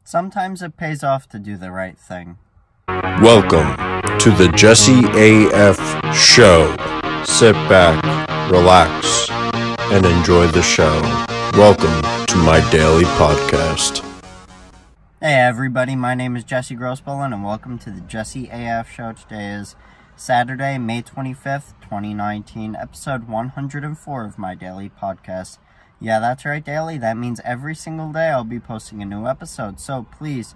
Sometimes it pays off to do the right thing. Welcome to the JesseAF show. Sit back, relax, and enjoy the show. Welcome to my daily podcast. Hey everybody, my name is Jesse Grossbullen and welcome to the JesseAF show. Today is Saturday, May 25th, 2019, episode 104 of my daily podcast. Yeah, that's right, daily. That means every single day I'll be posting a new episode. So please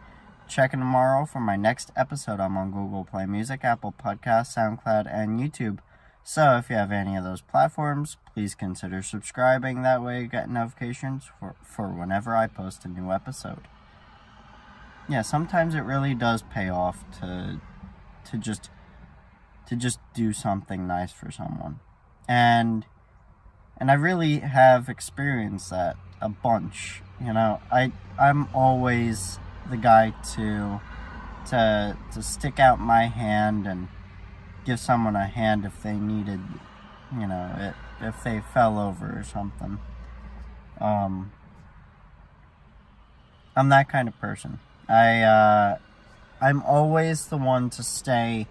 check in tomorrow for my next episode. I'm on Google Play Music, Apple Podcasts, SoundCloud, and YouTube. So if you have any of those platforms, please consider subscribing. That way you get notifications for whenever I post a new episode. Yeah, sometimes it really does pay off to just do something nice for someone. And I really have experienced that a bunch. You know, I'm always the guy to stick out my hand and give someone a hand if they needed, you know, if they fell over or something. I'm that kind of person. I'm always the one to stay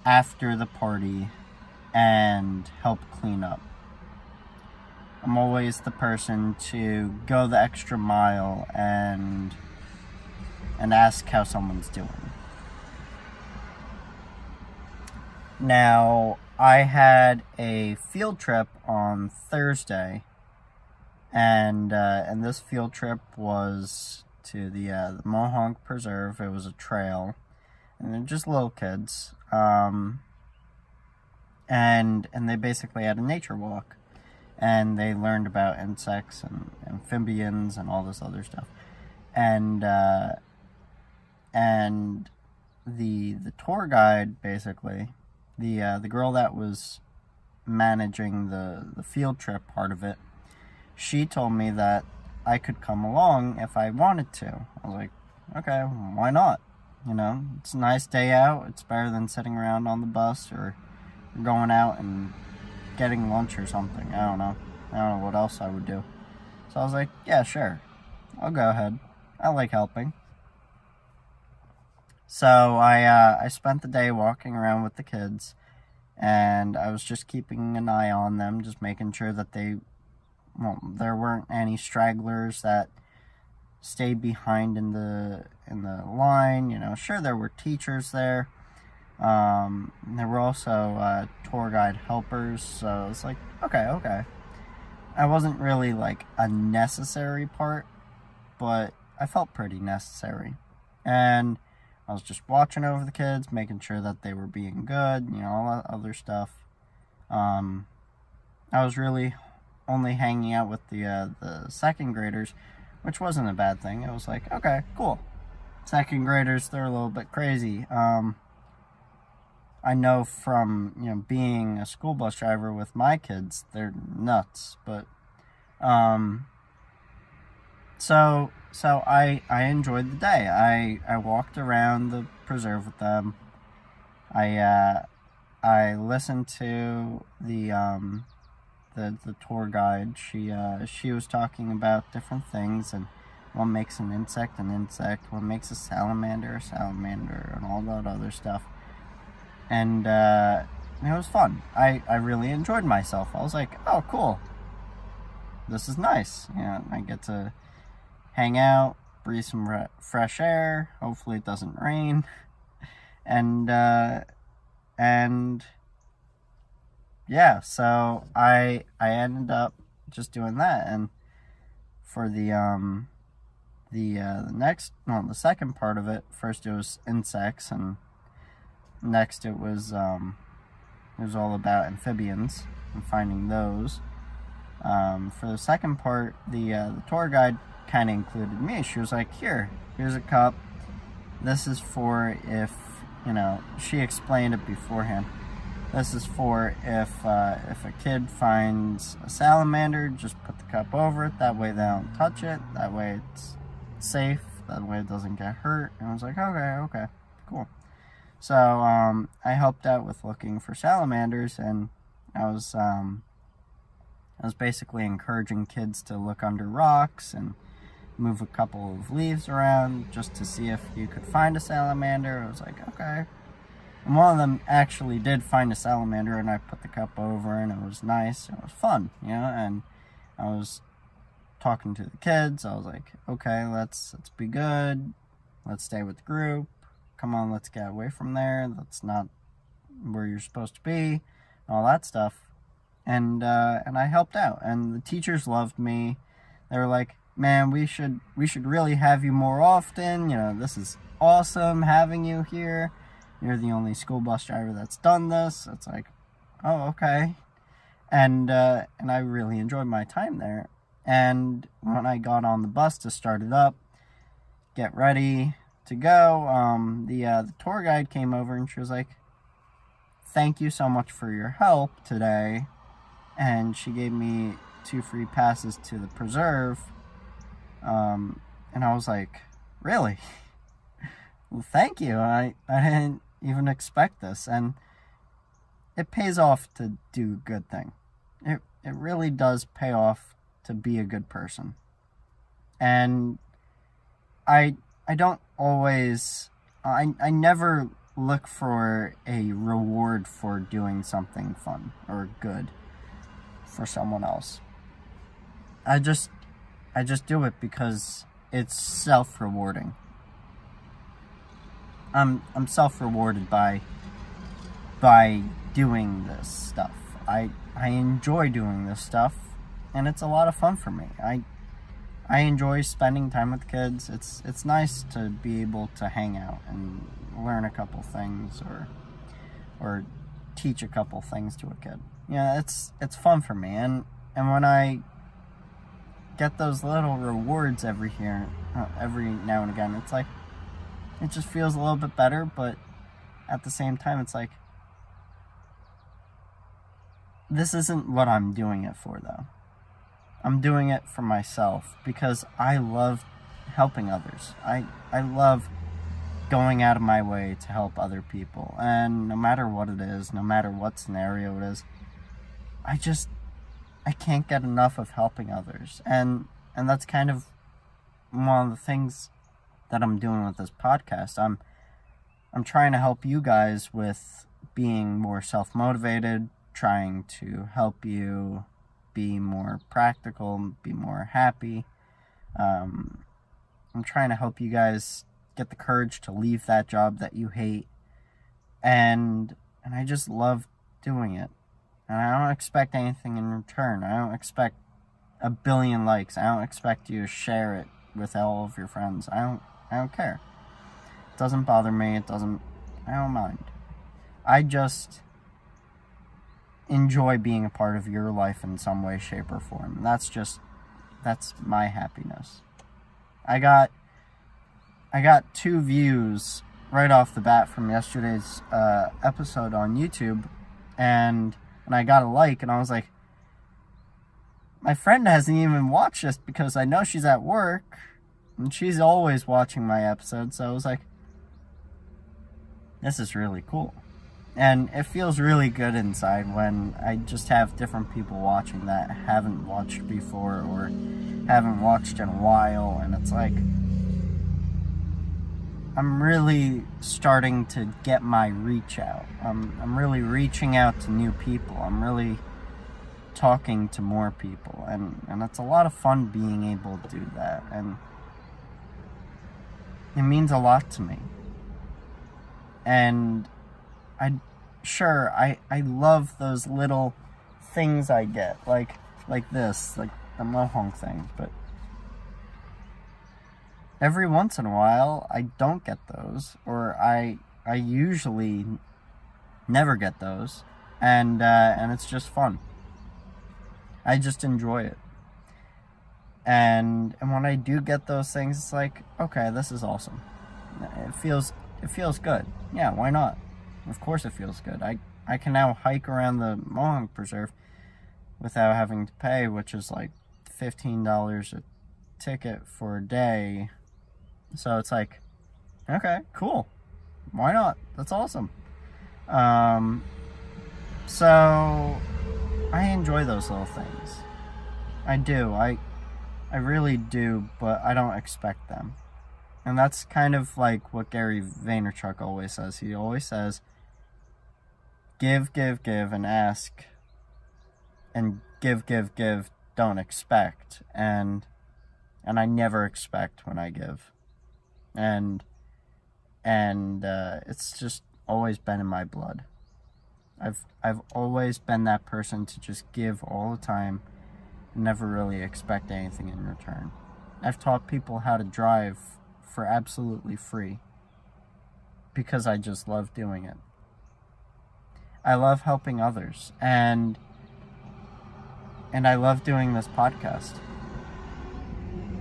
after the party and help clean up. I'm always the person to go the extra mile and ask how someone's doing. Now, I had a field trip on Thursday, and this field trip was to the Mohonk Preserve. It was a trail, and they're just little kids, and they basically had a nature walk. And they learned about insects and amphibians and all this other stuff. And the tour guide, basically, the girl that was managing the field trip part of it, she told me that I could come along if I wanted to. I was like, okay, why not? You know, it's a nice day out. It's better than sitting around on the bus or going out and getting lunch or something. I don't know what else I would do. So I was like, yeah, sure, I'll go ahead. I like helping. So I spent the day walking around with the kids, and I was just keeping an eye on them, just making sure that there weren't any stragglers that stayed behind in the line. You know, sure, there were teachers there. There were also tour guide helpers, so it's like, okay. I wasn't really like a necessary part, but I felt pretty necessary. And I was just watching over the kids, making sure that they were being good, you know, all that other stuff. I was really only hanging out with the second graders, which wasn't a bad thing. It was like, okay, cool. Second graders, they're a little bit crazy. I know from, you know, being a school bus driver with my kids, they're nuts. But so I enjoyed the day. I walked around the preserve with them. I listened to the tour guide. She was talking about different things and what makes an insect, what makes a salamander, and all that other stuff. And it was fun. I really enjoyed myself. I was like, oh, cool. This is nice. You know, I get to hang out, breathe some fresh air. Hopefully it doesn't rain. And yeah, so I ended up just doing that. And for the second part of it, first it was insects, and next it was all about amphibians and finding those. For the second part, the tour guide kind of included me. She was like, here's a cup. This is for if, you know, she explained it beforehand. This is for if a kid finds a salamander, just put the cup over it. That way they don't touch it. That way it's safe. That way it doesn't get hurt. And I was like, okay, cool. So I helped out with looking for salamanders, and I was basically encouraging kids to look under rocks and move a couple of leaves around just to see if you could find a salamander. I was like, okay. And one of them actually did find a salamander, and I put the cup over, and it was nice. It was fun, and I was talking to the kids. I was like, okay, let's be good. Let's stay with the group. Come on, let's get away from there. That's not where you're supposed to be. All that stuff. And I helped out, and the teachers loved me. They were like, man, we should really have you more often. This is awesome having you here. You're the only school bus driver that's done this. It's like, oh, okay. And I really enjoyed my time there. And when I got on the bus to start it up, get ready to go, the tour guide came over, and she was like, thank you so much for your help today. And she gave me 2 free passes to the preserve. And I was like, really? Well, thank you. I didn't even expect this. And it pays off to do a good thing. It really does pay off to be a good person. And I don't always, I never look for a reward for doing something fun or good for someone else. I just do it because it's self-rewarding. I'm self-rewarded by doing this stuff. I enjoy doing this stuff, and it's a lot of fun for me. I enjoy spending time with kids. It's nice to be able to hang out and learn a couple things or teach a couple things to a kid. It's fun for me, and when I get those little rewards every now and again, it's like, it just feels a little bit better. But at the same time, it's like, this isn't what I'm doing it for, though. I'm doing it for myself because I love helping others. I love going out of my way to help other people, and no matter what it is, no matter what scenario it is, I can't get enough of helping others. And that's kind of one of the things that I'm doing with this podcast. I'm trying to help you guys with being more self-motivated, trying to help you be more practical, be more happy. I'm trying to help you guys get the courage to leave that job that you hate. And I just love doing it. And I don't expect anything in return. I don't expect a billion likes. I don't expect you to share it with all of your friends. I don't care. It doesn't bother me. I don't mind. I just enjoy being a part of your life in some way, shape, or form. That's my happiness. I got 2 views right off the bat from yesterday's episode on YouTube, and I got a like, and I was like, my friend hasn't even watched this because I know she's at work, and she's always watching my episodes, so I was like, this is really cool. And it feels really good inside when I just have different people watching that haven't watched before or haven't watched in a while, and it's like, I'm really starting to get my reach out. I'm really reaching out to new people. I'm really talking to more people, and it's a lot of fun being able to do that, and it means a lot to me. And I love those little things I get, like this, like the mohonk thing, but every once in a while I don't get those, or I usually never get those, and it's just fun. I just enjoy it. And when I do get those things, it's like, okay, this is awesome. It feels good. Yeah, why not? Of course it feels good. I can now hike around the Mohonk Preserve without having to pay, which is like $15 a ticket for a day. So it's like, okay, cool. Why not? That's awesome. So I enjoy those little things. I do. I I really do, but I don't expect them. And that's kind of like what Gary Vaynerchuk always says. He always says, give, and ask, and give, don't expect. And I never expect when I give. And it's just always been in my blood. I've always been that person to just give all the time and never really expect anything in return. I've taught people how to drive for absolutely free because I just love doing it. I love helping others, and I love doing this podcast.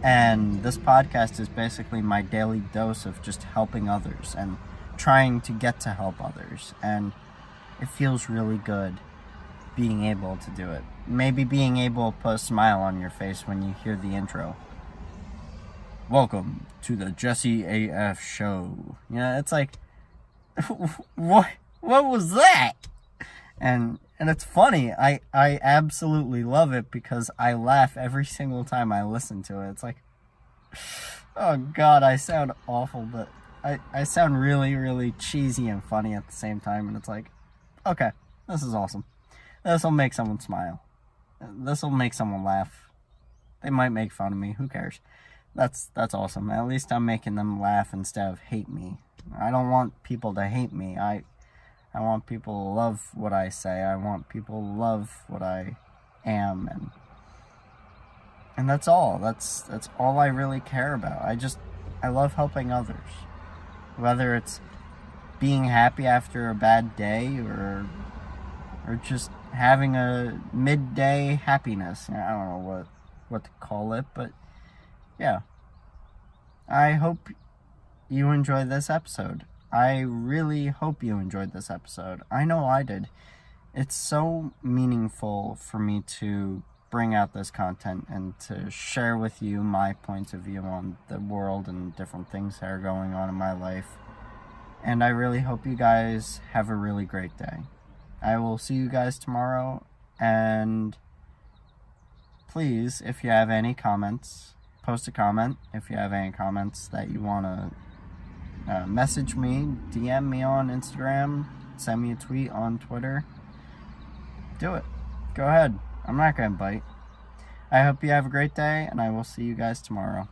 And this podcast is basically my daily dose of just helping others and trying to get to help others. And it feels really good being able to do it. Maybe being able to put a smile on your face when you hear the intro. Welcome to the JesseAF show. It's like, what was that? And it's funny. I absolutely love it because I laugh every single time I listen to it. It's like, oh God, I sound awful, but I sound really, really cheesy and funny at the same time. And it's like, okay, this is awesome. This will make someone smile. This will make someone laugh. They might make fun of me. Who cares? That's awesome. At least I'm making them laugh instead of hate me. I don't want people to hate me. I want people to love what I say. I want people to love what I am, and that's all. That's all I really care about. I love helping others. Whether it's being happy after a bad day or just having a midday happiness. I don't know what to call it, but yeah. I hope you enjoyed this episode. I really hope you enjoyed this episode. I know I did. It's so meaningful for me to bring out this content and to share with you my points of view on the world and different things that are going on in my life. And I really hope you guys have a really great day. I will see you guys tomorrow, and please, if you have any comments, post a comment. If you have any comments that you want to message me, DM me on Instagram, send me a tweet on Twitter. Do it. Go ahead. I'm not going to bite. I hope you have a great day, and I will see you guys tomorrow.